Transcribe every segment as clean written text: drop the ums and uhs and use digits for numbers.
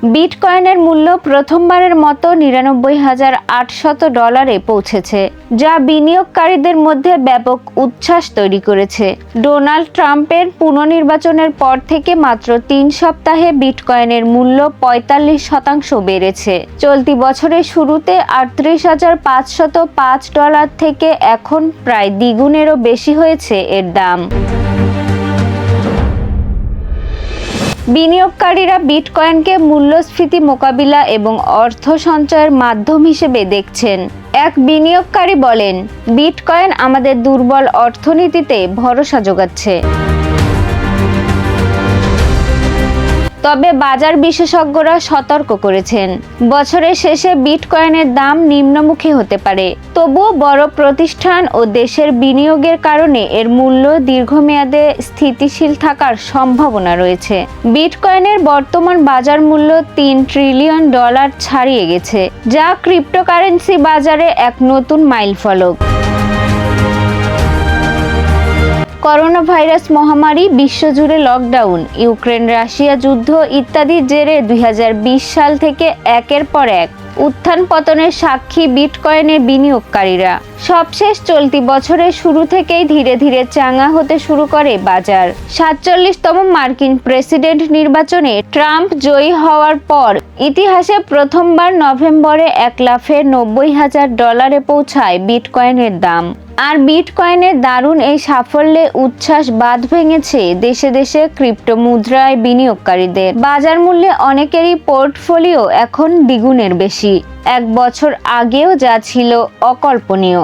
বিটকয়েনের মূল্য প্রথমবারের মতো $99,800 পৌঁছেছে, যা বিনিয়োগকারীদের মধ্যে ব্যাপক উচ্ছ্বাস তৈরি করেছে। ডোনাল্ড ট্রাম্পের পুনর্নির্বাচনের পর থেকে মাত্র 3 সপ্তাহে বিটকয়েনের মূল্য 45% বেড়েছে। চলতি বছরের শুরুতে $38,505 থেকে এখন প্রায় দ্বিগুণেরও বেশি হয়েছে এর দাম। বিনিয়োগকারীরা বিটকয়েনকে মূল্যস্ফীতি মোকাবিলা এবং অর্থ সঞ্চয়ের মাধ্যম হিসেবে দেখছেন। এক বিনিয়োগকারী বলেন, বিটকয়েন আমাদের দুর্বল অর্থনীতিতে ভরসা যোগাচ্ছে। তবে বাজার বিশেষজ্ঞরা সতর্ক করেছেন, বছরের শেষে বিটকয়েনের দাম নিম্নমুখী হতে পারে। তবুও বড় প্রতিষ্ঠান ও দেশের বিনিয়োগের কারণে এর মূল্য দীর্ঘমেয়াদে স্থিতিশীল থাকার সম্ভাবনা রয়েছে। বিটকয়েনের বর্তমান বাজার মূল্য $3 ট্রিলিয়ন ছাড়িয়ে গেছে, যা ক্রিপ্টোকারেন্সি বাজারে এক নতুন মাইলফলক। করোনা ভাইরাস মহামারী, বিশ্বজুড়ে লকডাউন, ইউক্রেন রাশিয়া যুদ্ধ ইত্যাদির জেরে 2020 সাল থেকে একের পর এক উত্থান পতনের সাক্ষী বিটকয়েনের বিনিয়োগকারীরা। সবশেষ চলতি বছরের শুরু থেকেই ধীরে ধীরে চাঙ্গা হতে শুরু করে বাজার। 47তম মার্কিন প্রেসিডেন্ট নির্বাচনে ট্রাম্প জয়ী হওয়ার পর ইতিহাসে প্রথমবার নভেম্বরে $1,90,000 পৌঁছায় বিটকয়েনের দাম। আর বিটকয়েনের দারুণ এই সাফল্যে উচ্ছ্বাস বাঁধ ভেঙেছে দেশে দেশে ক্রিপ্টো মুদ্রায় বিনিয়োগকারীদের। বাজার মূল্যে অনেকেরই পোর্টফোলিও এখন দ্বিগুণের বেশি, এক বছর আগেও যা ছিল অকল্পনীয়।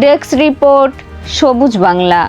ডেস্ক রিপোর্ট, সবুজ বাংলা।